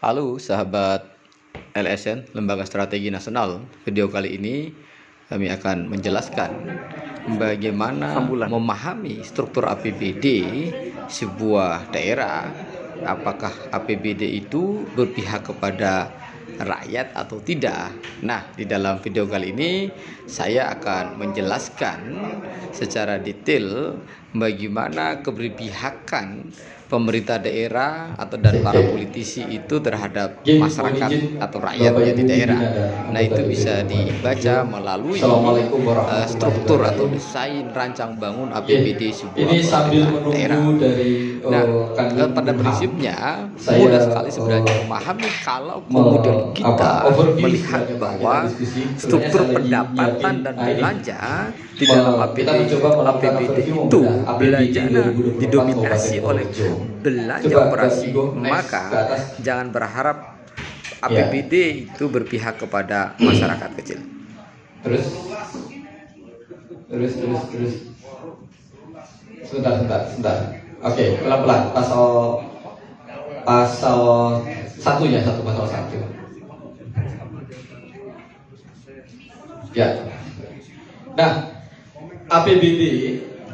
Halo sahabat LSN, Lembaga Strategi Nasional. Video kali ini kami akan menjelaskan bagaimana memahami struktur APBD sebuah daerah. Apakah APBD itu berpihak kepada rakyat atau tidak? Nah, di dalam video kali ini saya akan menjelaskan secara detail bagaimana keberpihakan pemerintah daerah dan para politisi itu terhadap masyarakat atau rakyatnya di daerah. Nah, itu bisa dibaca melalui struktur atau desain rancang bangun APBD sebuah daerah. Nah, pada prinsipnya mudah sekali sebenarnya memahami kalau kemudian kita melihat bahwa struktur pendapatan dan belanja di dalam APBD itu belanjanya didominasi oleh belanja operasi, maka jangan berharap APBD itu berpihak kepada masyarakat kecil. Terus. Sebentar. Oke, pelan-pelan. Pasal satunya, pasal satu. Ya. Nah, APBD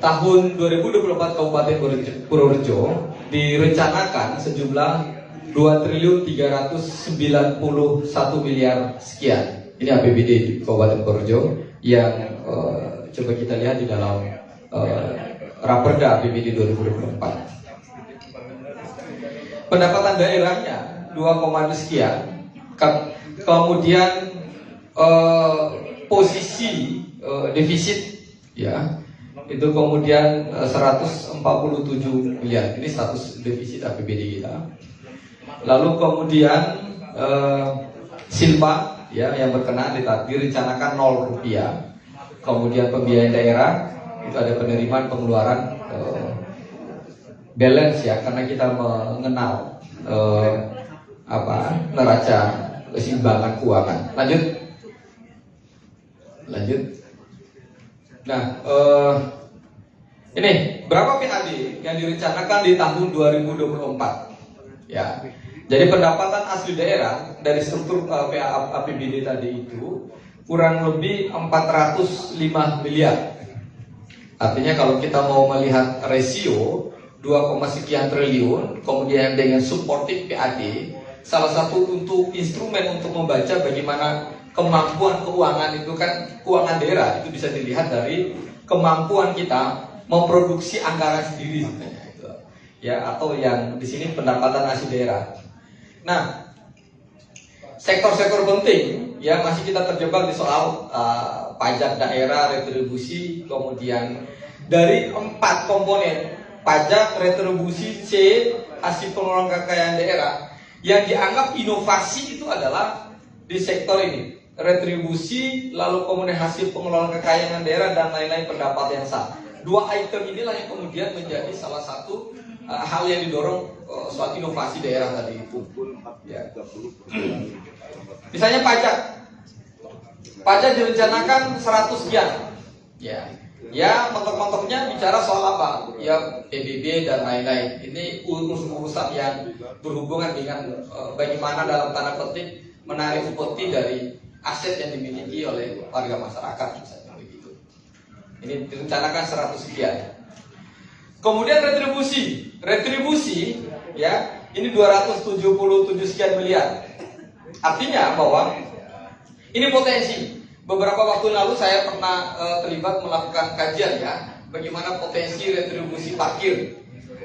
tahun 2024 Kabupaten Purworejo direncanakan sejumlah 2.391 miliar sekian. Ini APBD di Kabupaten Purworejo yang coba kita lihat di dalam Raperda APBD 2024. Pendapatan daerahnya 2, sekian. Kemudian posisi defisit ya itu kemudian 147 miliar. Ini status defisit APBD kita. Lalu kemudian silpa ya yang berkenaan direncanakan 0 rupiah. Kemudian pembiayaan daerah itu ada penerimaan pengeluaran balance ya, karena kita mengenal neraca keseimbangan keuangan. Lanjut. Nah, ini berapa PAD yang direncanakan di tahun 2024? Ya. Jadi pendapatan asli daerah dari struktur APBD tadi itu kurang lebih 405 miliar. Artinya kalau kita mau melihat rasio 2, sekian triliun, kemudian dengan supporting PAD, salah satu untuk instrumen untuk membaca bagaimana kemampuan keuangan itu kan, keuangan daerah itu bisa dilihat dari kemampuan kita memproduksi anggaran sendiri sebenarnya itu. Ya, atau yang di sini pendapatan asli daerah. Nah, sektor-sektor penting ya masih kita terjebak di soal pajak daerah, retribusi, kemudian dari 4 komponen pajak, retribusi, C, hasil pengelolaan kekayaan daerah yang dianggap inovasi itu adalah di sektor ini, retribusi, lalu kemudian hasil pengelolaan kekayaan daerah dan lain-lain pendapat yang sah. 2 item inilah yang kemudian menjadi salah satu hal yang didorong soal inovasi daerah tadi itu. Ya. Misalnya pajak direncanakan 100 sekian. Ya, mentok-mentoknya bicara soal apa? Ya, PBB dan lain-lain. Ini urusan yang berhubungan dengan bagaimana dalam tanda petik menarik upeti dari aset yang dimiliki oleh warga masyarakat misalnya begitu. Ini direncanakan 100 sekian. Kemudian retribusi ya, ini 277 sekian miliar. Artinya bahwa ini potensi. Beberapa waktu lalu saya pernah terlibat melakukan kajian ya, bagaimana potensi retribusi parkir,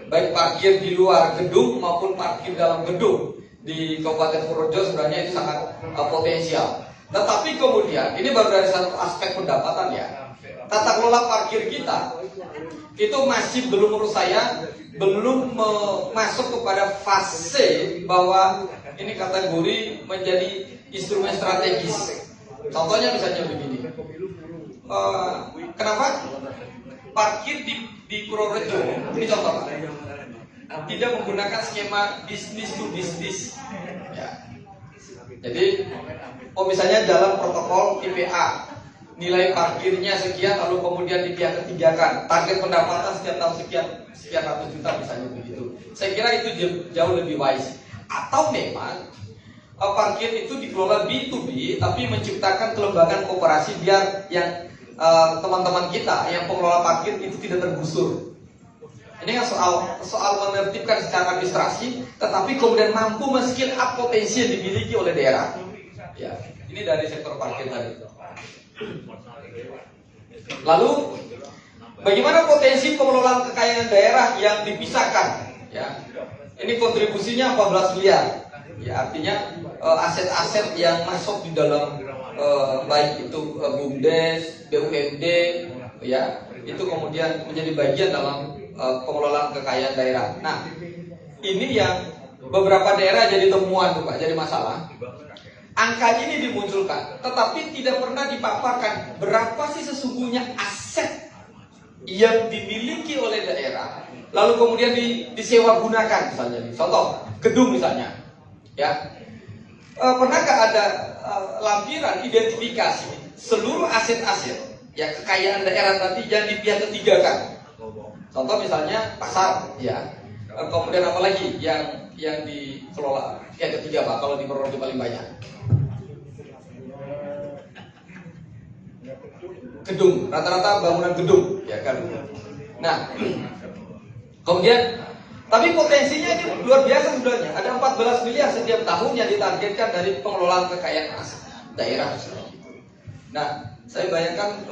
baik parkir di luar gedung maupun parkir dalam gedung di Kabupaten Purworejo sebenarnya itu sangat potensial. Tetapi kemudian ini baru dari satu aspek pendapatan ya. Tata kelola parkir kita itu masih belum, menurut saya belum masuk kepada fase bahwa ini kategori menjadi instrumen strategis. Contohnya misalnya begini, kenapa parkir di Purworejo ini contoh Pak, tidak menggunakan skema bisnis to bisnis ya. Jadi misalnya dalam protokol TPA nilai parkirnya sekian, lalu kemudian di pihak ketiga kan target pendapatan setiap tahun sekian ratus juta misalnya begitu. Saya kira itu jauh lebih wise. atau memang parkir itu dikelola B2B tapi menciptakan kelembagaan koperasi biar yang teman-teman kita yang pengelola parkir itu tidak tergusur. Ini kan soal menertibkan secara administrasi, tetapi kemudian mampu men-scale up potensi yang dimiliki oleh daerah. Ya, ini dari sektor parkir tadi. Lalu, bagaimana potensi pengelolaan kekayaan daerah yang dipisahkan? Ya, ini kontribusinya 14 miliar. Ya, artinya aset-aset yang masuk di dalam baik itu BUMDes, BUMD, ya, itu kemudian menjadi bagian dalam pengelolaan kekayaan daerah. Nah, ini yang beberapa daerah jadi temuan tuh Pak, jadi masalah. Angka ini dimunculkan, tetapi tidak pernah dipaparkan berapa sih sesungguhnya aset yang dimiliki oleh daerah, lalu kemudian disewa gunakan misalnya. Contoh, gedung misalnya. Ya, pernahkah ada lampiran identifikasi seluruh aset-aset ya kekayaan daerah tadi yang di pihak ketiga kan? Contoh misalnya pasar, ya. Kemudian apa lagi yang dikelola pihak ketiga Pak? Kalau di Purworejo paling banyak. Gedung, rata-rata bangunan gedung, ya kan? Nah, kemudian tapi potensinya ini luar biasa sebenarnya. Ada 14 miliar setiap tahun yang ditargetkan dari pengelolaan kekayaan aset daerah. Nah, saya bayangkan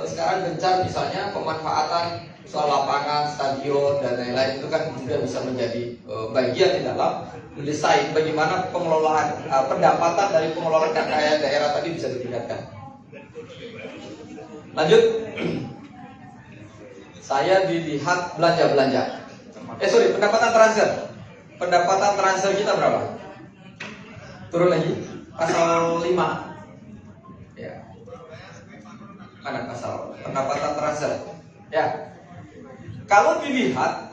sekarang gencar misalnya pemanfaatan soal lapangan, stadion dan lain-lain itu kan juga bisa menjadi bagian di dalam mendesain bagaimana pengelolaan pendapatan dari pengelolaan kekayaan daerah tadi bisa ditingkatkan. Lanjut, saya dilihat belanja. Pendapatan transfer. Pendapatan transfer kita berapa? Turun lagi. Pasal 5. Ya. Mana pasal? Pendapatan transfer. Ya. Kalau dilihat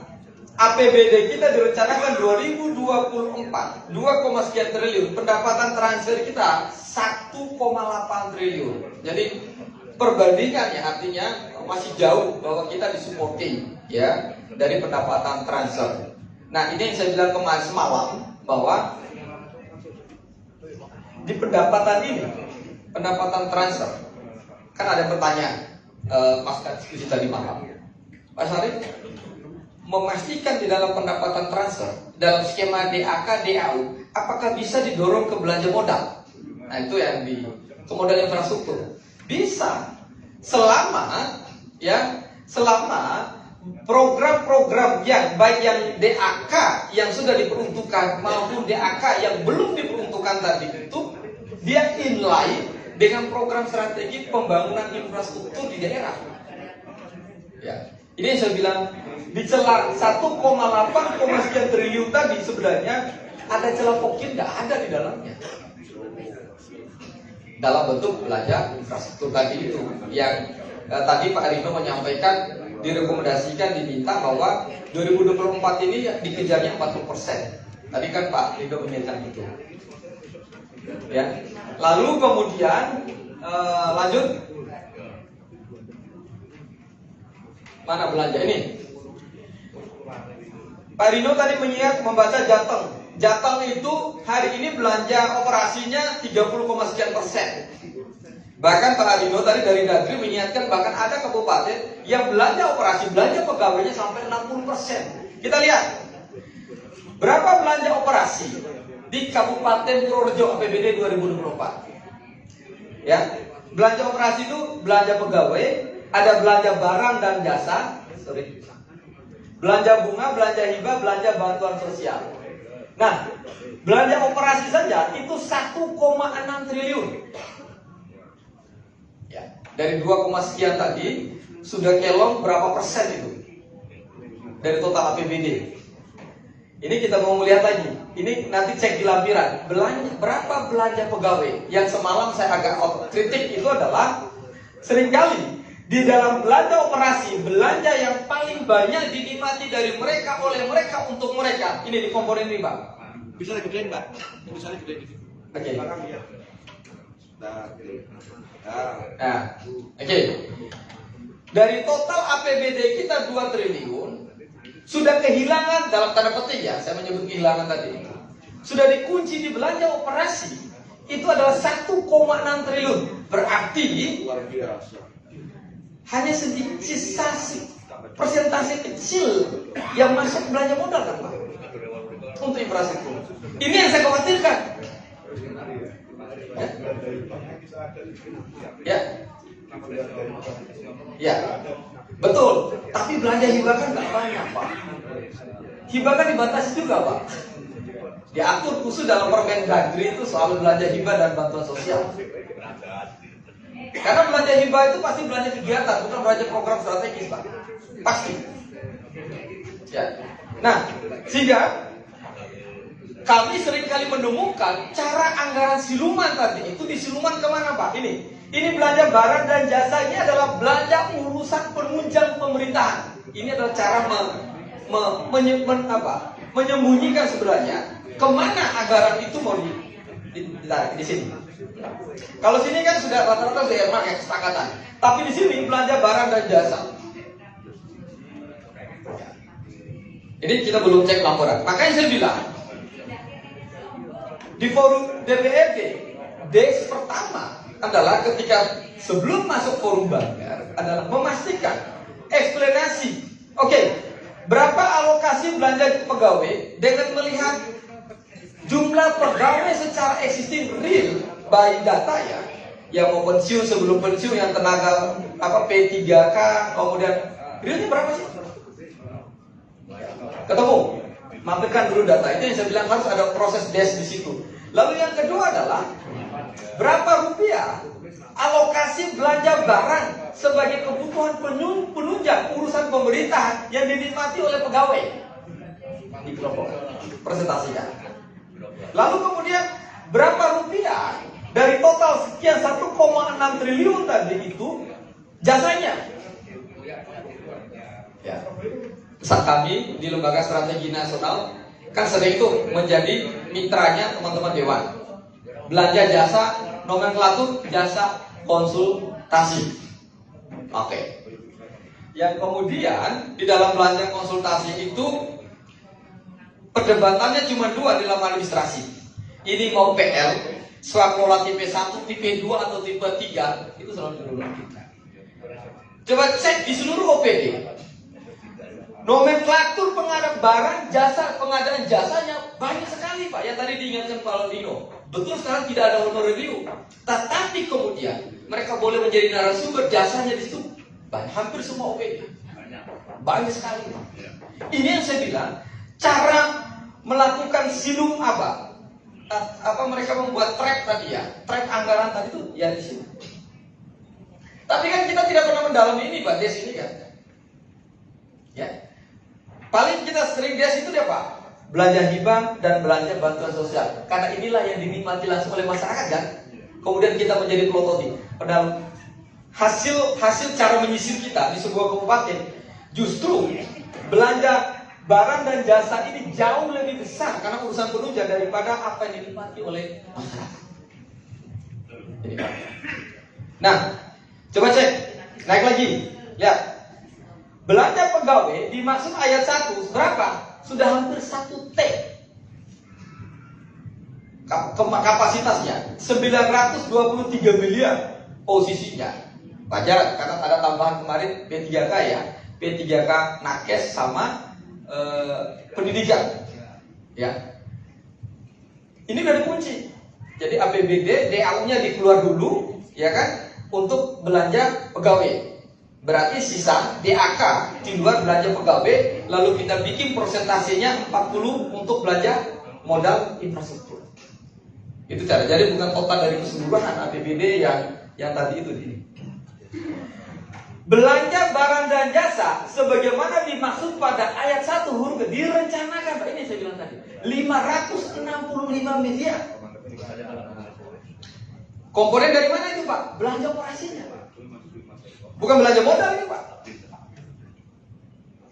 APBD kita direncanakan 2024 2, sekian triliun. Pendapatan transfer kita 1,8 triliun. Jadi perbandingannya artinya masih jauh bahwa kita disupporting ya dari pendapatan transfer. Nah, ini yang saya bilang kemarin semalam bahwa di pendapatan ini, pendapatan transfer, kan ada pertanyaan pasca diskusi tadi malam. Pak Syarif memastikan di dalam pendapatan transfer dalam skema DAK DAU apakah bisa didorong ke belanja modal? Nah, itu yang di ke modal infrastruktur. Bisa selama program-program yang baik yang DAK yang sudah diperuntukkan maupun DAK yang belum diperuntukkan tadi itu dia inline dengan program strategi pembangunan infrastruktur di daerah. Ya, ini yang saya bilang di celah 1,8 sekian triliun tadi sebenarnya ada celah pokin nggak ada di dalamnya. Dalam bentuk belanja infrastruktur tadi itu yang tadi Pak Rino menyampaikan direkomendasikan diminta bahwa 2024 ini dikejarnya 40%. Tadi kan Pak Rino menyatakan itu. Ya. Lalu kemudian lanjut mana belanja ini? Pak Rino tadi membaca Jateng. Jateng itu hari ini belanja operasinya 30, sekian persen. Bahkan Pak Arino tadi dari Dagri mengingatkan bahkan ada kabupaten yang belanja operasi, belanja pegawainya sampai 60%. Kita lihat berapa belanja operasi di Kabupaten Purworejo APBD 2024. Ya, belanja operasi itu belanja pegawai, ada belanja barang dan jasa, belanja bunga, belanja hibah, belanja bantuan sosial. Nah, belanja operasi saja itu 1,6 triliun. Ya, dari 2, sekian tadi sudah kelong berapa persen itu dari total APBD. Ini kita mau melihat lagi. Ini nanti cek di lampiran. Berapa belanja pegawai? Yang semalam saya agak kritik itu adalah seringkali di dalam belanja operasi, belanja yang paling banyak dinikmati dari mereka, oleh mereka, untuk mereka. Ini di komponen ini, Pak. Bisa digedein, Pak. Bisa digedein. Oke. Nah, oke. Dari total APBD kita 2 triliun, sudah kehilangan dalam tanda petik ya, saya menyebut kehilangan tadi. sudah dikunci di belanja operasi itu adalah 1,6 triliun. Berarti Luar biasa. hanya sedikit persentase kecil yang masuk belanja modal kan Pak untuk infrastruktur. Ini yang saya khawatirkan. Ya, ya, betul. Tapi belanja hibah kan nggak banyak Pak. Hibah kan dibatasi juga Pak. Diatur khusus dalam Permendagri itu soal belanja hibah dan bantuan sosial. Karena belanja hibah itu pasti belanja kegiatan, bukan belanja program strategis Pak. Pasti. Ya. Nah, sehingga kami seringkali menemukan cara anggaran siluman tadi itu disiluman kemana Pak? Ini belanja barang dan jasa, ini adalah belanja urusan penunjang pemerintahan. Ini adalah cara menyembunyikan sebenarnya kemana anggaran itu mau ditarik di sini. Kalau sini kan sudah rata-rata sudah pakai kesepakatan, tapi di sini belanja barang dan jasa. Ini kita belum cek laporan. Makanya saya bilang di forum DPRD, days pertama adalah ketika sebelum masuk forum Banggar adalah memastikan eksplanasi. Oke, berapa alokasi belanja pegawai dengan melihat jumlah pegawai secara existing real by data ya, yang mau pensiun sebelum pensiun, yang tenaga P3K, kemudian realnya berapa sih? Ketemu, mampirkan dulu data itu yang saya bilang harus ada proses des di situ. Lalu yang kedua adalah berapa rupiah alokasi belanja barang sebagai kebutuhan penunjang urusan pemerintahan yang dinikmati oleh pegawai di kelompok presentasinya. Lalu kemudian berapa rupiah dari total sekian 1,6 triliun tadi itu jasanya? Ya. Saat kami di Lembaga Strategi Nasional kan sering itu menjadi mitranya teman-teman dewan. Belanja jasa, nomenklatur jasa konsultasi. Oke. Yang kemudian di dalam belanja konsultasi itu perdebatannya cuma dua di dalam administrasi. Ini mau PL, swakelola tipe 1, tipe 2 atau tipe 3, itu selalu berulang. Coba cek di seluruh OPD. Nomenklatur pengadaan barang, jasa, pengadaan jasanya banyak sekali Pak. Yang tadi diingatkan Pak Lodino. Betul sekarang tidak ada honor review. Tetapi kemudian mereka boleh menjadi narasumber, jasanya di situ banyak, hampir semua OPD. Banyak sekali Pak. Ini yang saya bilang, cara melakukan silum apa mereka membuat trap tadi ya, trap anggaran tadi itu ya di sini. Tapi kan kita tidak pernah mendalami ini Pak, des ini kan. Ya. Paling kita sering des itu dia Pak, belanja hibah dan belanja bantuan sosial. Karena inilah yang dinikmati langsung oleh masyarakat kan. Kemudian kita menjadi pelototi. Padahal hasil cara menyisir kita di sebuah kabupaten justru belanja barang dan jasa ini jauh lebih besar karena urusan penunjang daripada apa yang dinikmati oleh masyarakat. Ini Pak. Nah, coba cek, naik lagi, lihat. Belanja pegawai dimaksud ayat 1 berapa? Sudah hampir 1 T kapasitasnya, 923 miliar posisinya. Wajar karena ada tambahan kemarin P3K ya, P3K nakes sama pendidikan ya. Ini udah dikunci. Jadi APBD DAU-nya dikeluar dulu ya kan untuk belanja pegawai. Berarti sisa DAK di luar belanja pegawai, lalu kita bikin persentasenya 40 untuk belanja modal infrastruktur. Itu cara. Jadi bukan total dari keseluruhan APBD yang tadi itu ini. Belanja barang dan jasa sebagaimana dimaksud pada ayat 1 huruf direncanakan, Pak, ini saya bilang tadi 565 miliar. Komponen dari mana itu Pak? Belanja operasinya Pak. Bukan belanja modal ini Pak.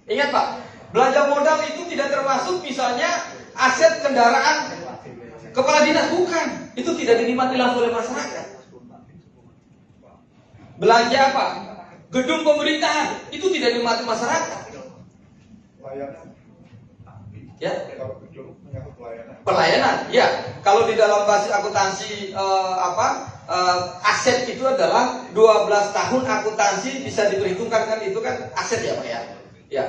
Ingat Pak, belanja modal itu tidak termasuk misalnya aset kendaraan kepala dinas, bukan. Itu tidak dinikmati langsung oleh masyarakat. Belanja apa? Gedung pemerintahan itu tidak dinikmati masyarakat. Pelayanan. Ya. Kalau gedung menyangkut pelayanan. Pelayanan, ya. Kalau di dalam basis akuntansi aset itu adalah 12 tahun akuntansi bisa diperhitungkan, kan itu kan aset ya Pak ya. Ya.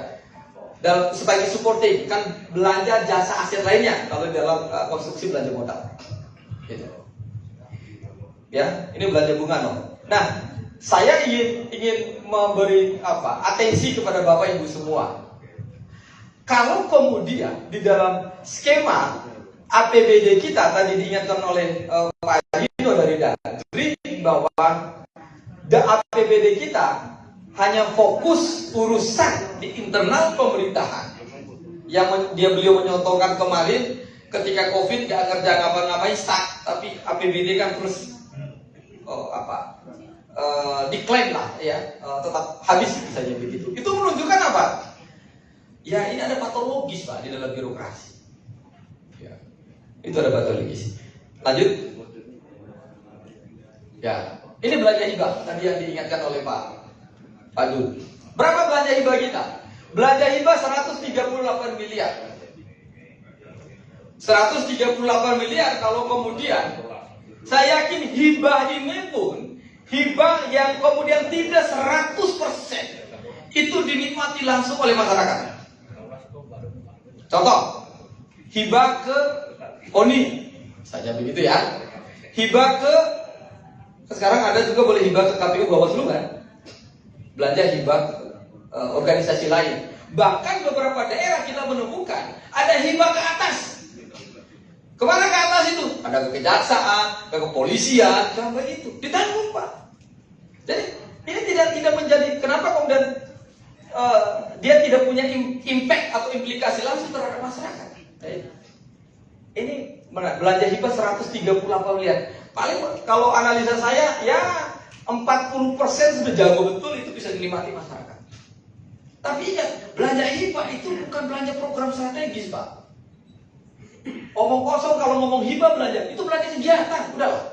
Dan sebagai supporting kan belanja jasa aset lainnya kalau dalam konstruksi belanja modal. Gitu. Ya, ini belanja bunga no. Nah, saya ingin memberi atensi kepada Bapak Ibu semua. Kalau kemudian di dalam skema APBD kita tadi diingatkan oleh Pak Gino dari Dagri bahwa APBD kita hanya fokus urusan di internal pemerintahan. Yang beliau menyontohkan kemarin ketika COVID gak kerja ngapa-ngapain stuck, tapi APBD kan terus diklaim lah ya, tetap habis misalnya begitu. Itu menunjukkan apa? Ya ini ada patologis Pak di dalam birokrasi. Ya, itu ada patologis. Lanjut. Ya, ini belanja hibah tadi yang diingatkan oleh Pak Dul. Berapa belanja hibah kita? Belanja hibah 138 miliar. 138 miliar kalau kemudian saya yakin hibah ini pun hibah yang kemudian tidak 100% itu dinikmati langsung oleh masyarakat. Contoh, hibah ke ONI saja begitu ya. Hibah ke sekarang ada juga boleh hibah ke KPU Bawaslu kan? Belanja hibah organisasi lain. Bahkan beberapa daerah kita menemukan ada hibah ke atas. Kemana ke atas itu? Ada ke kejaksaan, ke kepolisian, sampai itu ditanggung Pak. Jadi ini tidak menjadi kenapa kemudian dia tidak punya impact atau implikasi langsung terhadap masyarakat. Ini belanja hibah 138 miliar. Paling kalau analisa saya ya 40% sudah jago betul itu bisa dinikmati masyarakat. Tapi ingat, belanja hibah itu bukan belanja program strategis Pak. Omong kosong kalau ngomong hibah belanja, itu belanja kegiatan, udahlah.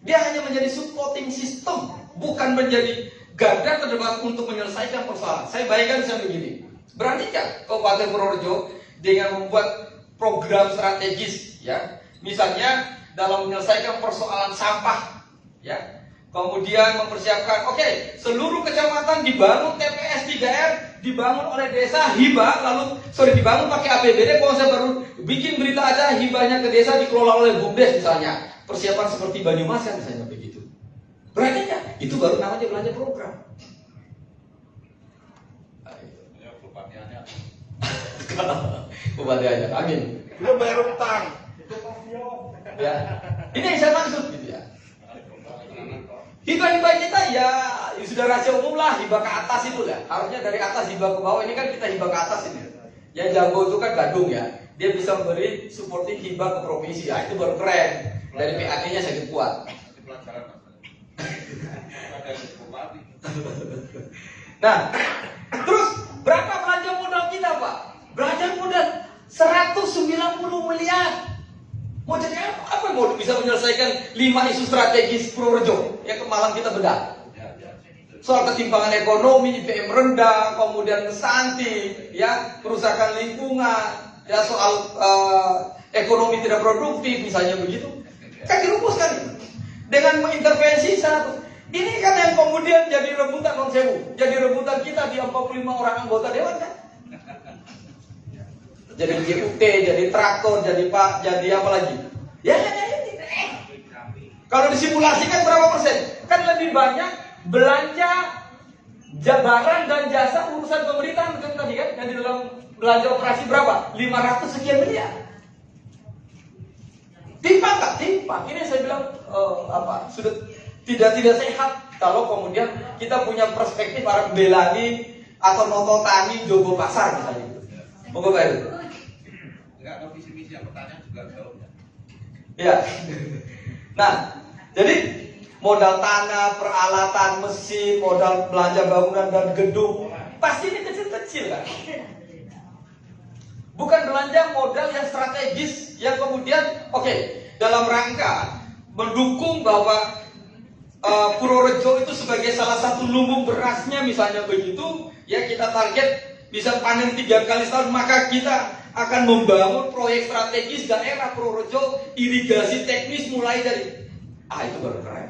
Dia hanya menjadi supporting system, bukan menjadi garda terdepan untuk menyelesaikan persoalan. Saya bayangkan misalnya begini, beranikah Kabupaten Purworejo dengan membuat program strategis, ya, misalnya dalam menyelesaikan persoalan sampah, ya, kemudian mempersiapkan, oke, seluruh kecamatan dibangun TPS 3R, dibangun oleh desa hibah, dibangun pakai APBD, kalau saya baru bikin berita aja hibahnya ke desa dikelola oleh BUMDes misalnya, persiapan seperti Banyumas kan misalnya begitu. Berarti ya, itu baru namanya belanja program. Bupatiannya, amin. Belum bayar utang. Ya, ini yang saya maksud gitu ya. Hibah-hibah kita ya sudah rahasia umum lah, hibah ke atas itu lah. Harusnya dari atas hibah ke bawah, ini kan kita hibah ke atas ini. Yang jago itu kan Gadung ya, dia bisa memberi supporting hibah ke provinsi, ya itu baru keren. Dari PAD-nya sakit kuat. Nah, terus berapa belanja modal kita Pak? Belanja modal 190 miliar. Mau jadi apa? Apa mau bisa menyelesaikan 5 isu strategis Purworejo yang kemalang kita bedah? Soal ketimpangan ekonomi, IPM rendah, kemudian stunting, ya, kerusakan lingkungan, ya soal ekonomi tidak produktif, misalnya begitu. Kan dirumuskan dengan mengintervensi satu. Ini kan yang kemudian jadi rebutan non sewu, jadi rebutan kita di 45 orang anggota dewan kan? Jadi JUT, jadi traktor, jadi apa lagi? Ya ini. Kalau disimulasikan berapa persen? Kan lebih banyak belanja barang dan jasa urusan pemerintahan kan tadi kan? Yang di dalam belanja operasi berapa? 500 sekian miliar. Timpang nggak? Timpang. Ini saya bilang sudah tidak sehat kalau kemudian kita punya perspektif para Belani atau Nototani Jogo Pasar misalnya. Moga baik. Enggak ada visi-visi yang pertanyaan juga jawabnya. Ya. Nah, jadi modal tanah, peralatan, mesin, modal belanja bangunan dan gedung, pasti ini kecil-kecil kan? Bukan belanja modal yang strategis yang kemudian dalam rangka mendukung bahwa Purworejo itu sebagai salah satu lumbung berasnya misalnya begitu, ya kita target bisa panen 3 kali setahun, maka kita akan membangun proyek strategis daerah Purworejo, irigasi teknis mulai dari itu baru keren.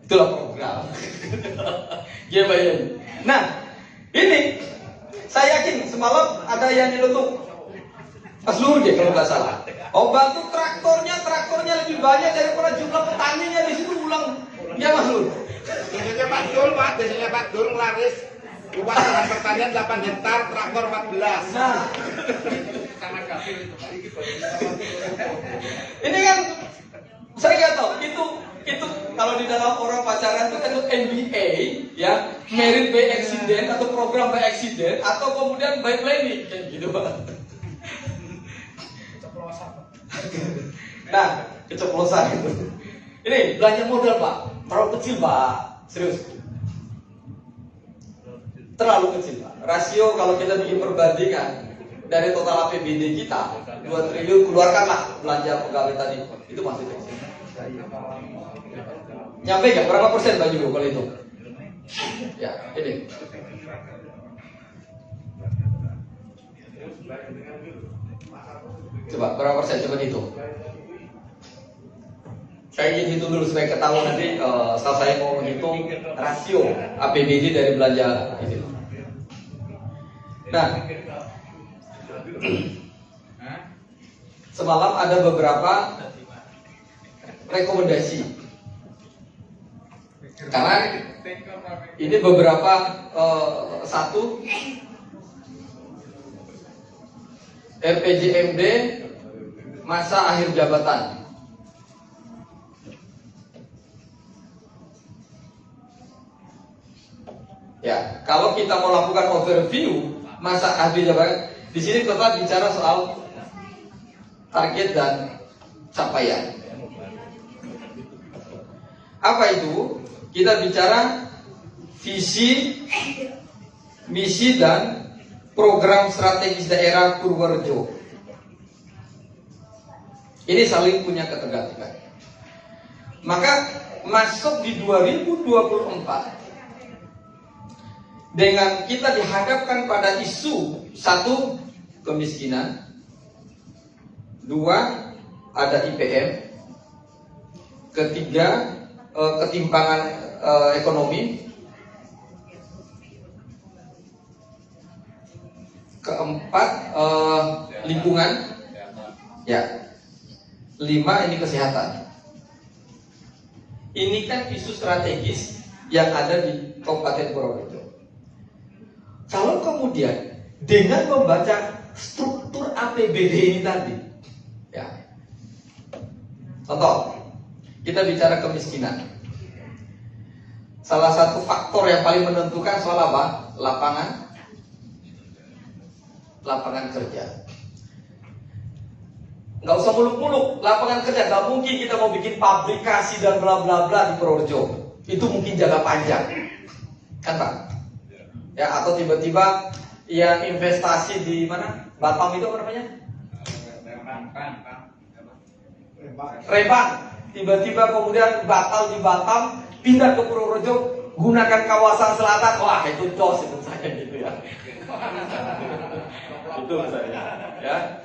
Itulah program. Ya bayangin. Nah, ini saya yakin semalam ada yang nyelutuk Mas Luhur deh kalau nggak salah. Oh, bantu traktornya lebih banyak daripada jumlah petaninya di situ ulang. Ya Mas Luhur. Biasanya Pak Dur, Pak. Biasanya Pak Dur laris luas lahan pertanian 8 hektar, traktor 14. Nah, ini kan saya nggak tahu itu kalau di dalam orang pacaran itu kan MBA ya, married by accident atau program by accident atau kemudian by planning kayak gitu Pak. Nah, keceplosan itu. Ini belanja modal Pak, terlalu kecil Pak, serius. Terlalu kecil Pak. Rasio kalau kita bikin perbandingan dari total APBD kita 2 triliun, keluarkanlah belanja pegawai tadi, itu masih kecil. Nyampe nggak? Berapa persen Pak Jugo kalau itu? Ya, ini. Coba berapa persen? Coba hitung. Saya ingin hitung dulu supaya ketahuan nanti setelah saya mau menghitung rasio APBD dari belanja itu. Nah, semalam ada beberapa rekomendasi karena ini beberapa satu RPJMD masa akhir jabatan. Ya, kalau kita mau lakukan overview masa akhir jabatan, di sini kita bicara soal target dan capaian. Apa itu? Kita bicara visi, misi dan program strategis daerah Purworejo. Ini saling punya ketergantungan. Maka masuk di 2024 dengan kita dihadapkan pada isu satu, kemiskinan, dua, ada IPM, ketiga, ketimpangan ekonomi, keempat, lingkungan, ya, lima, ini kesehatan. Ini kan isu strategis yang ada di Kabupaten Purworejo. Kalau kemudian dengan membaca struktur APBD ini tadi, ya, contoh, kita bicara kemiskinan. Salah satu faktor yang paling menentukan soal apa? Lapangan kerja. Nggak usah muluk-muluk, lapangan kerja. Nggak mungkin kita mau bikin pabrikasi dan bla bla bla di Purworejo. Itu mungkin jangka panjang, kan Pak? Ya, atau tiba-tiba yang investasi di mana? Batam itu apa namanya? Rembang. Tiba-tiba kemudian batal di Batam, pindah ke Purworejo, gunakan kawasan selatan. Wah, itu jos itu saya gitu ya. Itu saya. Ya.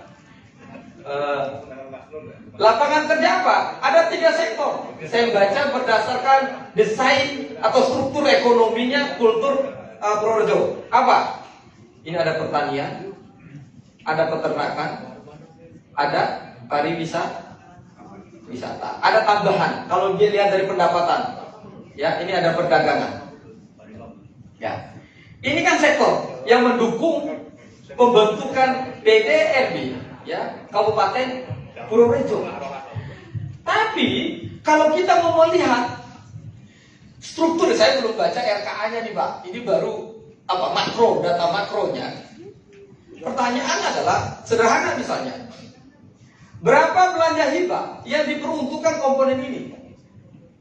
Lapangan kerja apa? Ada 3 sektor. Saya baca berdasarkan desain atau struktur ekonominya kultur Purworejo. Apa? Ini ada pertanian, ada peternakan, ada wisata. Ada tambahan. Kalau dia lihat dari pendapatan, ya, ini ada perdagangan. Ya, ini kan sektor yang mendukung pembentukan PDRB, ya, Kabupaten Purworejo. Tapi kalau kita mau melihat struktur, saya belum baca RKA-nya nih Pak. Ini baru makro, data makronya. Pertanyaan adalah sederhana misalnya. Berapa belanja hibah yang diperuntukkan komponen ini?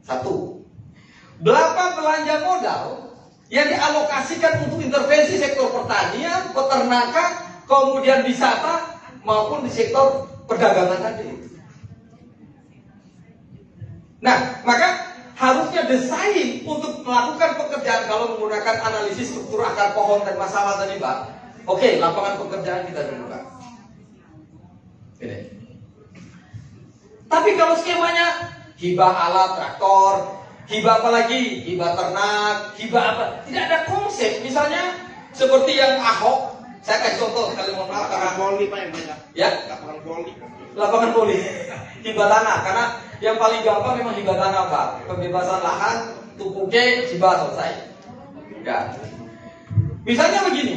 1. Berapa belanja modal yang dialokasikan untuk intervensi sektor pertanian, peternakan, kemudian wisata maupun di sektor perdagangan tadi. Nah, maka harusnya desain untuk melakukan pekerjaan kalau menggunakan analisis struktur akar pohon dan masalah tadi Pak. Oke, lapangan pekerjaan kita terbuka. Ini. Tapi kalau skemanya hibah alat traktor, hibah apa lagi? Hibah ternak, hibah apa? Tidak ada konsep. Misalnya seperti yang Ahok, saya kasih contoh sekali, mohon maaf Lapangan voli Pak yang banyak. ya, Lapangan voli. lapangan voli, hibah tanah. Karena yang paling gampang memang hibah tanah Pak. Pembebasan lahan, tupuke, hibah selesai. Ya. Misalnya begini,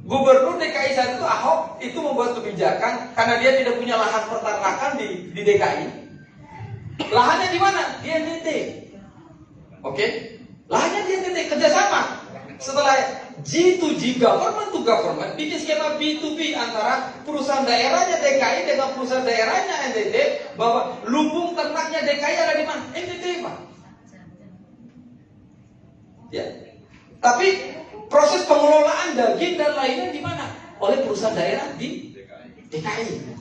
Gubernur DKI saat itu Ahok itu membuat kebijakan karena dia tidak punya lahan peternakan di DKI. Lahannya di mana? Di NTT. Oke? Lahannya di NTT, kerjasama. Setelah G2G, government to government, bikin skema B2B antara perusahaan daerahnya DKI dengan perusahaan daerahnya NTT, bahwa lumbung ternaknya DKI ada di mana? NTT Pak. Ya. Tapi proses pengelolaan daging dan lainnya di mana? Oleh perusahaan daerah di DKI.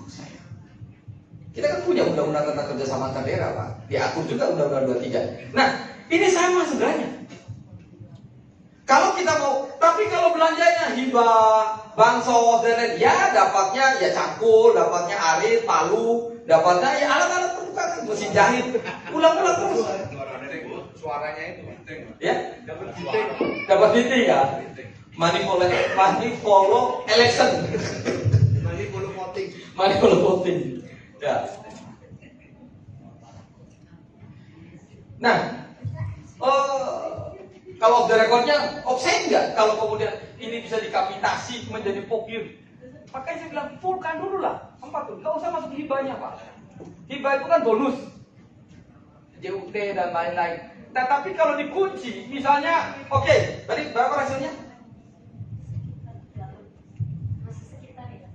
Kita kan punya undang-undang tentang kerjasama antar daerah, Pak. Diatur juga undang-undang 23. Nah, ini sama sebenarnya. Kalau kita mau, tapi kalau belanjanya hibah, bansos dan lain, ya dapatnya ya cangkul, dapatnya arit, palu, dapatnya ya alat-alat pertukaran, mesin jahit, ulang-ulang terus. Suaranya itu penting. Ya, Suara. dapat titik ya. Manipolo election. Voting. Manipolo voting. Ya. Nah, kalau off the recordnya offside nggak? Kalau kemudian ini bisa dikapitasi menjadi pokir, makanya saya bilang fullkan dulu lah 4 tuh, nggak usah masuk hibahnya Pak. Hibah itu kan bonus, JUT dan lain-lain. Nah, tapi kalau dikunci, misalnya, oke, tadi berapa hasilnya?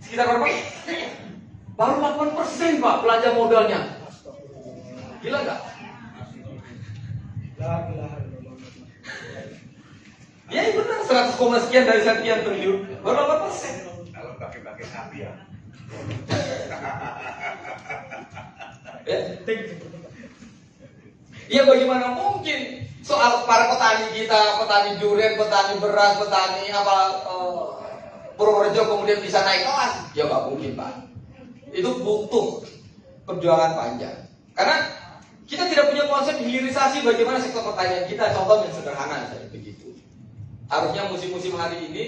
Sekitar berapa? Baru 8% Pak belanja modalnya. Gila nggak? Ya benar, 100, sekian dari sekian triliun, baru 8%. Kalau pakai sapi ya. Ya bagaimana mungkin soal para petani kita, petani durian, petani beras, petani Purworejo kemudian bisa naik kelas? Ya nggak mungkin Pak. Itu butuh perjuangan panjang. Karena kita tidak punya konsep hilirisasi bagaimana sektor pertanian kita. Contoh yang sederhana saja begitu. Harusnya musim-musim hari ini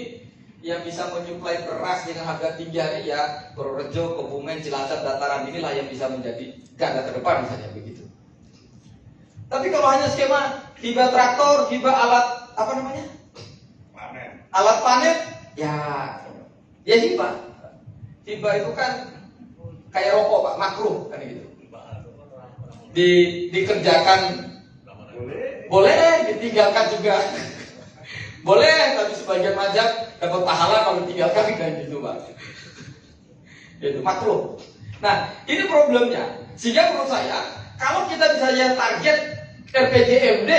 yang bisa menyuplai beras dengan harga tinggi hari ya Purworejo, Kebumen, Cilacap, Dataran inilah yang bisa menjadi garda terdepan misalnya begitu. Tapi kalau hanya skema hibah traktor, hibah alat apa namanya? Panen. Alat panen, ya hibah. Hibah itu kan kayak rokok Pak, makruh kan gitu. Dikerjakan boleh, ditinggalkan juga. Boleh, tapi sebagian mazhab dapat pahala kalau ditinggalkan kan gitu Pak. Itu makruh. Nah, ini problemnya. Sehingga menurut saya, kalau kita bisa lihat target RPJMD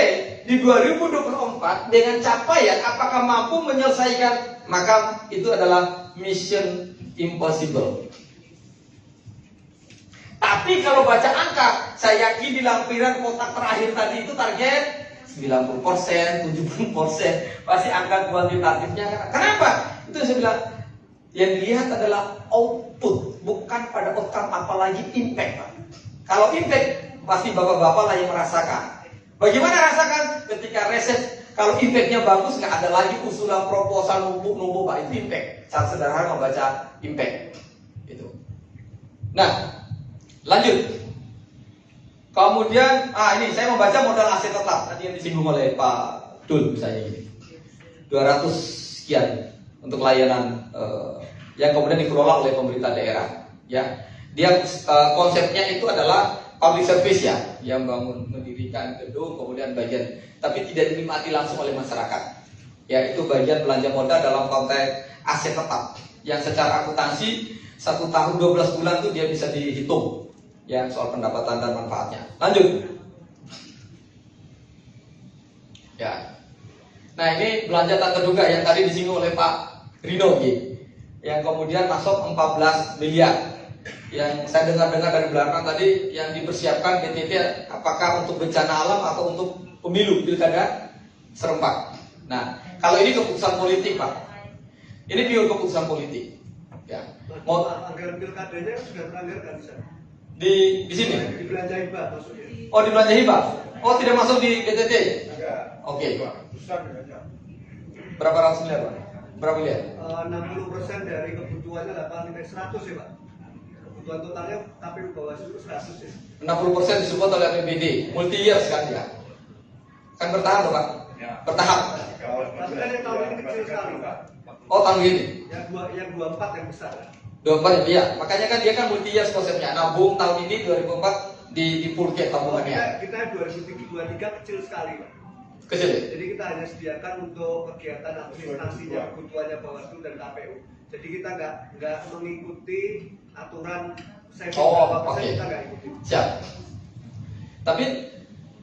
di 2024 dengan capaian apakah mampu menyelesaikan, maka itu adalah mission impossible. Tapi kalau baca angka, saya yakin di lampiran kotak terakhir tadi itu target 90%, 70%, pasti angka kuantitatifnya. Kenapa? Itu saya bilang, yang dilihat adalah output, bukan pada outcome, apalagi impact Pak. Kalau impact, pasti bapak-bapak lah yang merasakan. Bagaimana rasakan ketika reses? Kalau impactnya bagus, nggak ada lagi usulan proposal numpuk Pak, itu impact. Cara sederhana membaca impact. Itu. Nah, lanjut. Kemudian, ini saya membaca modal aset tetap tadi yang disinggung oleh Pak Dul misalnya ini. 200 sekian untuk layanan yang kemudian dikelola oleh pemerintah daerah. Ya, dia konsepnya itu adalah public service ya, yang mendirikan gedung kemudian bagian, tapi tidak dinikmati langsung oleh masyarakat. Ya, itu bagian belanja modal dalam konteks aset tetap yang secara akuntansi 1 tahun 12 bulan tuh dia bisa dihitung ya soal pendapatan dan manfaatnya. Lanjut. Ya. Nah, ini belanja tak terduga yang tadi disinggung oleh Pak Rino gitu. Yang kemudian masuk 14 miliar. Yang saya dengar dari belakang tadi yang dipersiapkan BTT apakah untuk bencana alam atau untuk pemilu pilkada serentak. Nah, kalau ini keputusan politik, Pak. Ini pure keputusan politik. Ya. Mau anggaran pilkadanya sudah teranggarkan bisa. Di sini. Di belanja hibah maksudnya. Oh, di belanja hibah. Oh, tidak masuk di BTT. Enggak. Oke. Besar aja. Berapa ratus miliar, Pak? Berapa miliar? 60% dari kebutuhannya 100 ya, Pak. Kebutuhan totalnya KPU Bawaslu itu 100 ya. 60% disupport oleh APBD. Multi years kan ya? Kan bertahap, Pak? Bertahap. Tapi kan yang tahun ini kecil sekali, Pak. Oh, tahun ini. Yang 24 yang besar. 24 ya, makanya kan dia kan multi years konsepnya. Nabung tahun ini 2004 di purket tabungannya. Kita 2023 kecil sekali, Pak. Kecil ya? Jadi kita hanya sediakan untuk kegiatan administrasinya, kebutuhannya Bawaslu dan KPU. Jadi kita nggak mengikuti aturan saving berapa persen, kita nggak ikuti. Siap. Tapi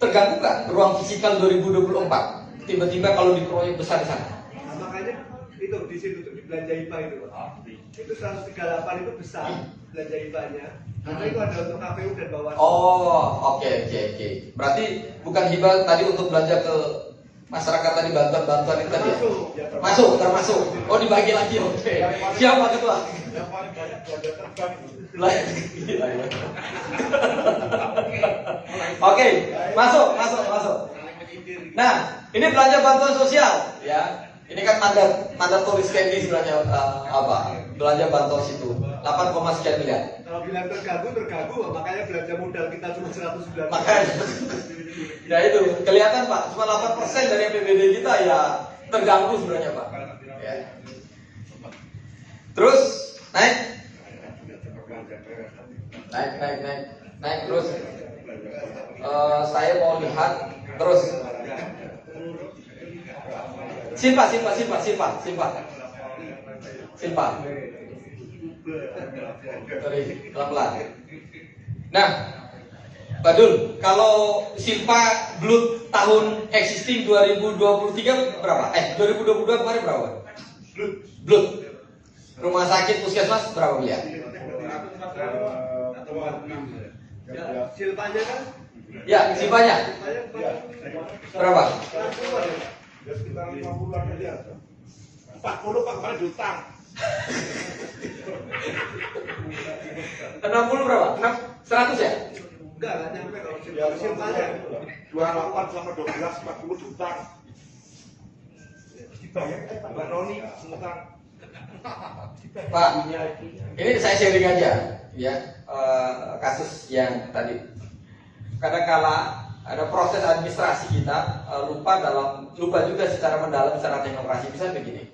terganggu nggak ruang fisikal 2024? Tiba-tiba kalau di proyek besar di sana? Nah, makanya itu di situ tuh, di belanja hibah itu, Pak. Itu 138 itu besar belanja hibahnya. Karena itu ada untuk KPU dan Bawaslu. Oh, oke. Berarti bukan hibah tadi untuk belanja ke masyarakat tadi, bantuan itu tadi ya? Masuk, termasuk. Oh, dibagi lagi, oke. Siapa ketua? Yang paling banyak belanja terbang. Oke, masuk. Nah, ini belanja bantuan sosial, ya. Ini kan mandatory spending sebenarnya belanja bantuan situ 8, sekian miliar. Kalau bilang terganggu, makanya belanja modal kita cuma 190. Makanya, ya itu kelihatan Pak, cuma 8% dari APBD kita ya terganggu sebenarnya Pak. Ya. Terus naik terus. Saya mau lihat terus. Simpa. Sorry, pelan-pelan. Nah, Pak Dul, kalau Silpa Blood tahun existing 2023 berapa? 2022 kemarin berapa? Blood. Rumah sakit puskesmas berapa miliar? Ya, silpanya kan? Ya, Silpanya berapa? Ya sekitar 50-an miliar. 40 Pak kemarin diutang. 60 berapa? 100 ya? Enggak nyampe kalau silpanya. 28 sama 12, 40 diutang. Dibayar Pak Roni ngutang. Pak, ini saya sharing aja ya, kasus yang tadi. Kadang-kala ada proses administrasi kita lupa juga secara mendalam secara teknokrasi. Bisa begini,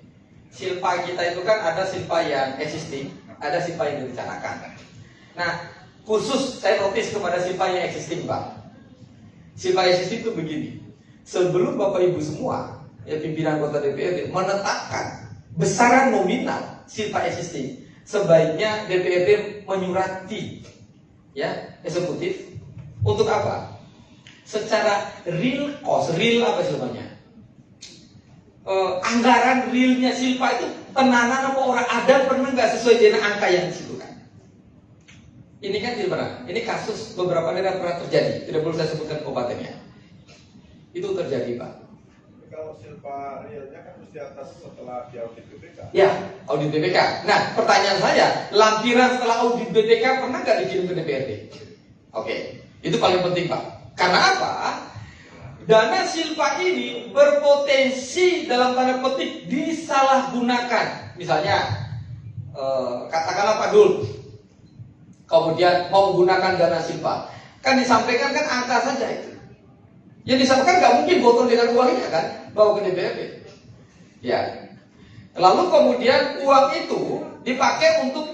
silpa kita itu kan ada silpa yang existing, ada silpa yang direncanakan. Nah, khusus saya notice kepada silpa yang existing, Pak. Silpa existing itu begini, sebelum Bapak Ibu semua ya pimpinan kota DPRD menetapkan besaran nominal silpa existing, sebaiknya DPRD menyurati ya eksekutif untuk apa? Secara real cost, real apa sebenarnya? Anggaran realnya silpa itu tenanan apa orang ada pernah nggak sesuai dengan angka yang disebutkan? Ini kan tidak pernah. Ini kasus beberapa daerah pernah terjadi. Tidak perlu saya sebutkan kabupatennya. Itu terjadi, Pak. Kalau silpa realnya kan mesti atas setelah di audit BPK. Ya, audit BPK. Nah, pertanyaan saya, lampiran setelah audit BPK pernah nggak dikirim ke DPRD? Oke, itu paling penting, Pak. Karena apa? Dana silpa ini berpotensi dalam tanda petik disalahgunakan. Misalnya, katakanlah Pak Dul, kemudian mau menggunakan dana silpa, kan disampaikan kan angka saja itu. Yang disampaikan nggak mungkin botol dengan uangnya kan, bawa ke DPRD. Ya. Lalu kemudian uang itu dipakai untuk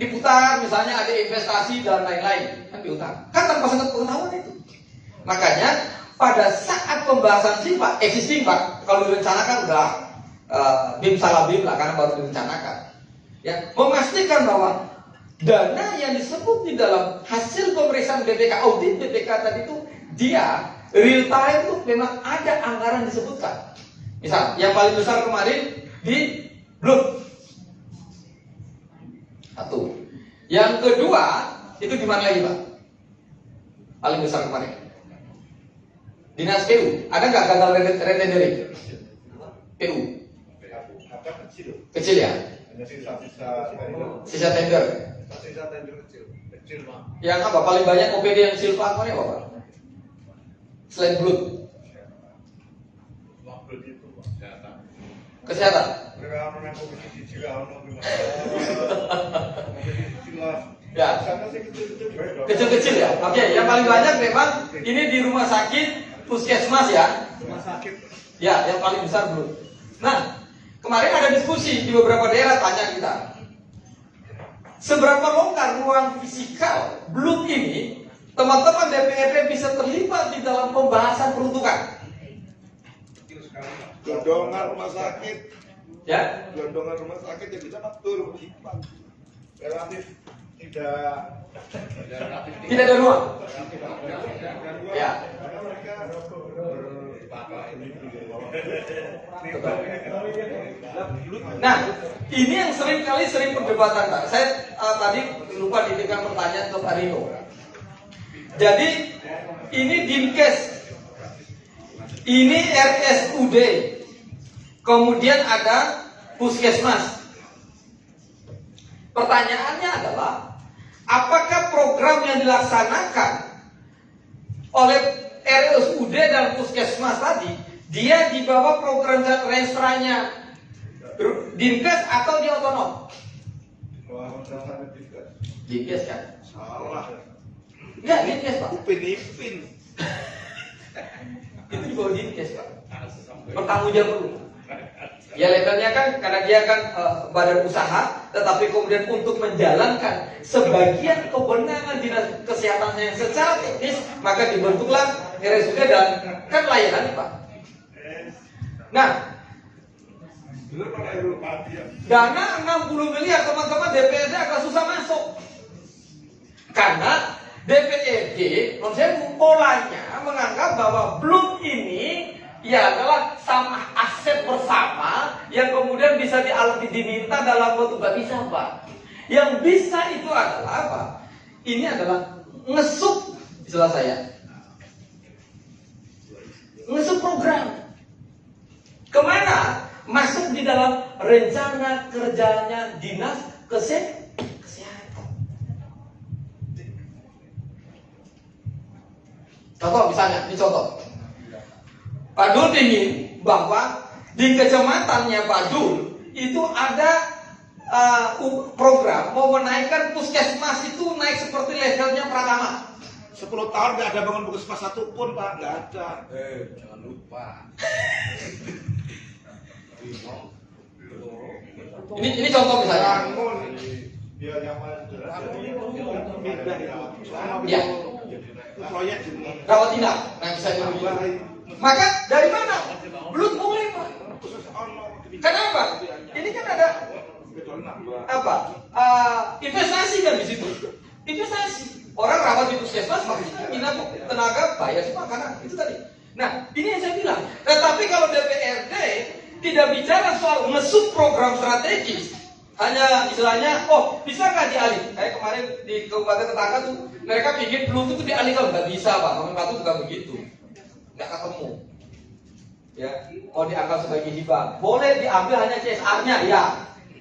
diputar, misalnya ada investasi dan lain-lain, kan diutang. Kan tanpa pengetahuan itu. Makanya pada saat pembahasan silpa existing Pak, kalau direncanakan udah bim salah bim lah karena baru direncanakan. Ya, memastikan bahwa dana yang disebut di dalam hasil pemeriksaan BPK, audit BPK tadi itu dia real time itu memang ada anggaran disebutkan. Misal yang paling besar kemarin di Blood. Satu. Yang kedua itu di mana lagi Pak? Paling besar kemarin. Dinas PU, ada nggak gagal retendering? PU? Apa kecil? Kecil ya? Hanya sisa-sisa Sisa tender. Sisa tender kecil. Kecil mah. Yang apa? Paling banyak OPD yang silpa apa Pak? Selain blood. Kesehatan. Ya. Kecil-kecil ya. Oke, yang paling banyak memang ini di rumah sakit puskesmas ya. Rumah sakit. Ya, yang paling besar blood. Nah, kemarin ada diskusi di beberapa daerah, tanya kita, seberapa longgar ruang fisikal blood ini teman-teman DPRD bisa terlibat di dalam pembahasan peruntukan. Gelondongan rumah sakit, Ya, gelondongan rumah sakit yang bisa faktur relatif tidak ada ruang. Ya. karena mereka Nah, ini yang sering perdebatan, Pak. Saya tadi lupa dititipkan pertanyaan ke Pak Rino. Jadi ini Dinkes, ini RSUD, kemudian ada puskesmas. Pertanyaannya adalah, apakah program yang dilaksanakan oleh RSUD dan puskesmas tadi, dia di bawah program restranya Dinkes atau dia otonom? Dinkes kan? salah. Enggak, Dinkes Pak. Upin-ipin. Itu di bawah Dinkes Pak. Bertanggung jawab dulu. Ya levelnya kan karena dia kan badan usaha, tetapi kemudian untuk menjalankan sebagian kewenangan dinas kesehatan yang secara teknis, maka dibentuklah RSUD dan kan layanan Pak. Nah, dana 60 miliar teman-teman DPRD agak susah masuk. Karena DPRD, menurut saya polanya menganggap bahwa blood ini ya adalah sama aset bersama yang kemudian bisa diminta dalam bentuk, gak bisa Pak. Yang bisa itu adalah apa? Ini adalah ngesup, istilah saya, ngesup program. Kemana? Masuk di dalam rencana kerjanya dinas kesehatan. Contoh misalnya, ini contoh. Pak Dul ingin bahwa di kecamatannya Pak Dul itu ada program mau menaikkan puskesmas itu naik seperti levelnya Pratama. 10 tahun nggak ada bangun puskesmas satu pun Pak, nggak ada. Jangan lupa. Ini contoh misalnya. Bangun. Biar yang Ya. proyek ini. Rawat inap, nah bisa begitu. Maka dari mana? Belum boleh Pak. Kenapa? Ini kan ada apa? Investasi kan di situ. Investasi. Orang rawat di puskesmas maksudnya minat tenaga bayar semua karena itu tadi. Nah, ini yang saya bilang. Tetapi kalau DPRD tidak bicara soal ngesub program strategis, hanya istilahnya, oh bisa nggak dialih? Kayak kemarin di Kabupaten Tetangga tuh mereka pikir belum itu dialihkan, nggak bisa Pak. Nomenklatur juga begitu, nggak ketemu. Ya, mau dianggap sebagai hibah, boleh diambil hanya CSR-nya, ya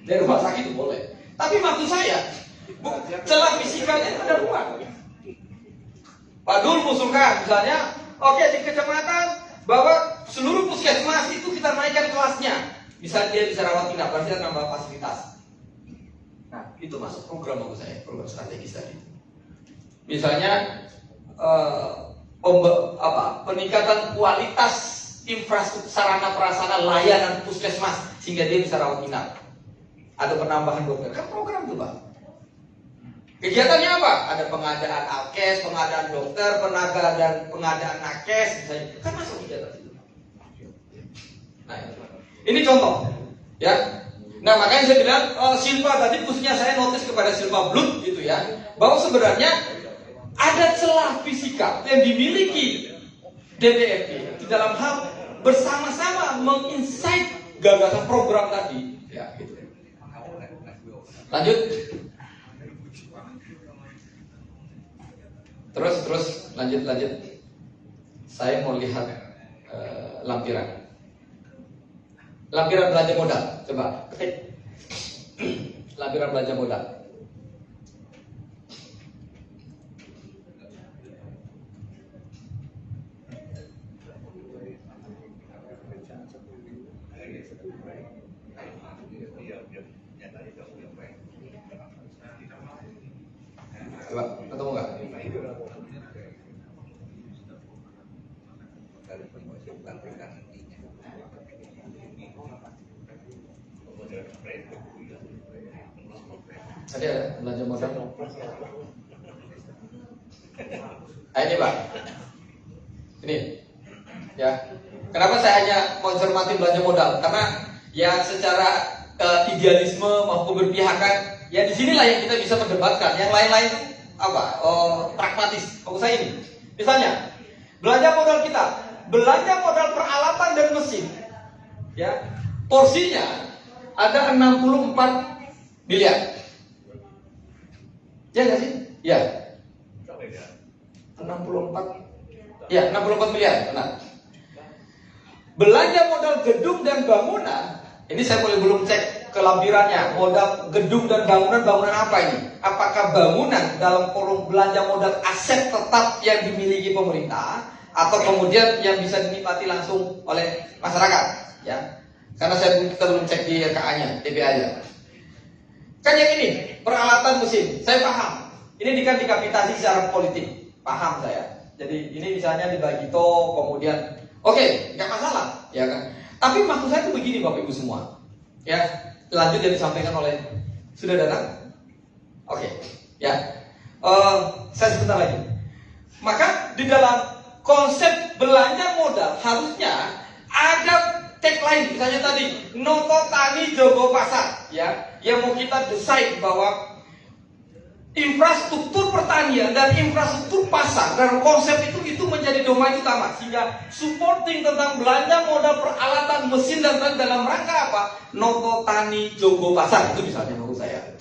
dari rumah sakit itu boleh. Tapi maksud saya, celah fisikalnya ada ruang. Pak Dul mengusulkan misalnya, oke di kecamatan bahwa seluruh puskesmas itu kita naikkan kelasnya. Bisa dia bisa rawat inap, berarti kita nambah fasilitas. Nah, itu masuk program menurut saya, program strategis tadi. Misalnya peningkatan kualitas infrastruktur sarana prasarana layanan puskesmas sehingga dia bisa rawat inap. Ada penambahan dokter, kan program tuh Pak. Kegiatannya apa? Ada pengadaan alkes, pengadaan dokter, pengadaan nakes, misalnya. Kan masuk kegiatan itu. Nah, ini contoh, ya. Nah, makanya saya bilang Silva tadi khususnya saya notice kepada Silva Blood gitu ya, bahwa sebenarnya ada celah fisikal yang dimiliki DPRD di dalam hal bersama-sama menginsight gagasan program tadi, ya gitu. Lanjut. Terus lanjut. saya mau lihat lampiran belanja modal. Coba ketik lampiran belanja modal. Coba ketemu nggak? Ada belanja modal. Ini Pak, ini ya. Kenapa saya hanya mencermati belanja modal? Karena ya secara idealisme maupun berpihakan, ya disinilah yang kita bisa perdebatkan. Yang lain-lain itu apa? Pragmatis. Fokus saya ini. Misalnya belanja modal kita, belanja modal peralatan dan mesin, ya porsinya ada 64 miliar. Ya nggak sih? Ya. 64. Ya, 64 miliar. Benar. Belanja modal gedung dan bangunan, ini saya belum cek ke lampirannya. Modal gedung dan bangunan apa ini? Apakah bangunan dalam forum belanja modal aset tetap yang dimiliki pemerintah atau kemudian yang bisa dinikmati langsung oleh masyarakat? Ya. Karena kita belum cek di RKA-nya, TBA-nya. Kan yang ini, peralatan mesin, saya paham. Ini kan dikapitasi secara politik, paham saya. Jadi ini misalnya dibagi to, kemudian, oke, nggak masalah, ya kan. Tapi maksud saya itu begini Bapak Ibu semua. Ya, lanjut yang disampaikan oleh, sudah datang? Oke, ya. Saya sebentar lagi. Maka di dalam konsep belanja modal harusnya ada tagline, misalnya tadi Noto Tani Jogo Pasar, ya, yang mau kita desain bahwa infrastruktur pertanian dan infrastruktur pasar dalam konsep itu menjadi domain utama, sehingga supporting tentang belanja modal peralatan mesin dan dalam rangka apa? Noto Tani Jogo Pasar, itu misalnya menurut saya.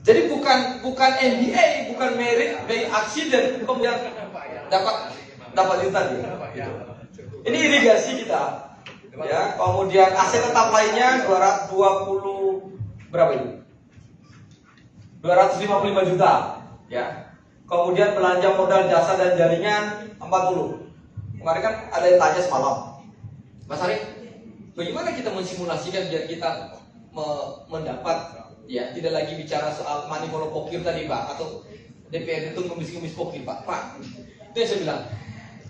Jadi bukan MBA, bukan merit by accident kemudian dapat juta gitu. Ini irigasi kita. Ya, kemudian aset tetap lainnya 220 berapa itu? 255 juta, ya. Kemudian belanja modal jasa dan jaringan 40. Kemarin kan ada yang tanya semalam, Mas Arif, bagaimana kita mensimulasikan biar kita mendapat, ya, tidak lagi bicara soal money pokir tadi Pak, atau DPR itu ngemis-ngemis pokir Pak. Itu yang saya bilang,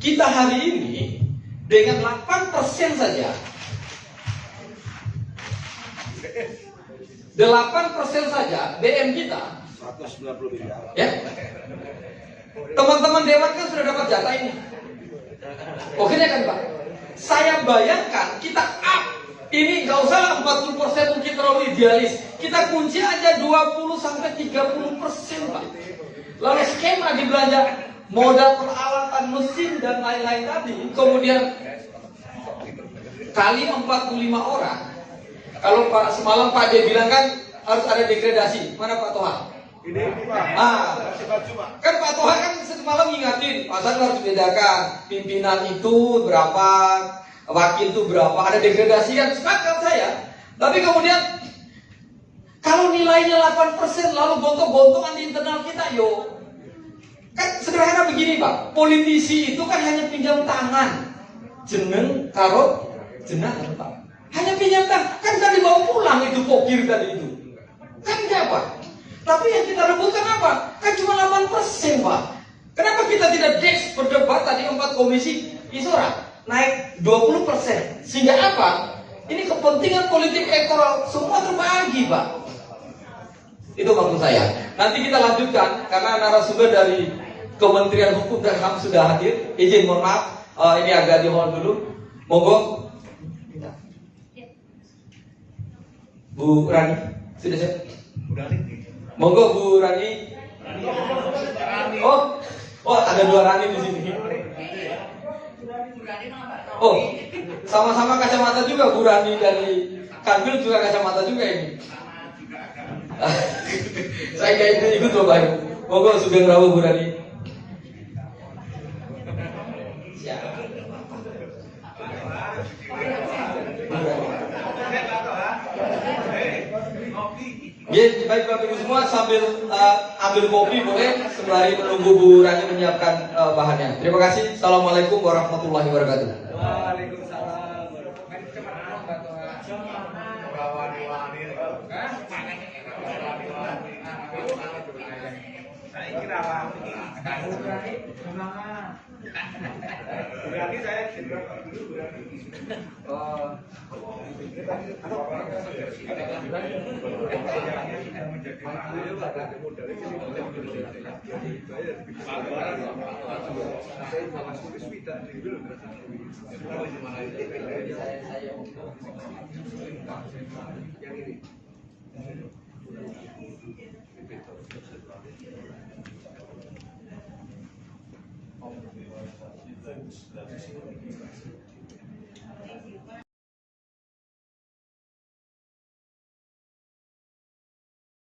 kita hari ini dengan 8% saja, 8% saja BM kita 190 miliar. ya. Teman-teman dewan kan sudah dapat jatah ini. Oke kan Pak? Saya bayangkan kita up. Ini nggak usah 40% mungkin terlalu idealis. Kita kunci aja 20-30% Pak. Lalu skema di belanja modal peralatan mesin dan lain-lain tadi, kemudian kali 45 orang. Kalau semalam Pak D bilang kan harus ada degradasi. Mana Pak Toha? Ini Pak. Kan Pak Toha kan semalam ngingatin, pasal harus bedakan pimpinan itu berapa, wakil itu berapa, ada degradasi kan, sepakat saya. Tapi kemudian kalau nilainya 8% lalu gontok-gontokan di internal kita, yo. Kan sederhana begini Pak, politisi itu kan hanya pinjam tangan, jeneng karo jenengan Pak. Hanya pinjam tangan, kan tadi dibawa pulang itu pokir tadi itu. Kan enggak Pak. Tapi yang kita rebutkan apa? Kan cuma 8% Pak. Kenapa kita tidak berdebat tadi 4 komisi Isora naik 20%? Sehingga apa? Ini kepentingan politik elektoral semua terbagi Pak. Itu maksud saya. Nanti kita lanjutkan karena narasumber dari Kementerian Hukum dan HAM sudah hadir. Izin mohon maaf, ini agak di hold dulu. Monggo. Bu Rani, sudah siap? Monggo Bu Rani. Oh, ada 2 Rani di sini. Oh, sama-sama kacamata juga Bu Rani dari Kanwil juga kacamata juga ini. Saya nggak ikut loh Pak. Monggo Sugeng Rawu Bu Rani. Ya, baik Bapak Ibu semua sambil ambil kopi boleh sembari menunggu Bu Rani menyiapkan bahannya. Terima kasih. Assalamualaikum warahmatullahi wabarakatuh. Waalaikumsalam. Saya kira berarti saya dulu yang ini.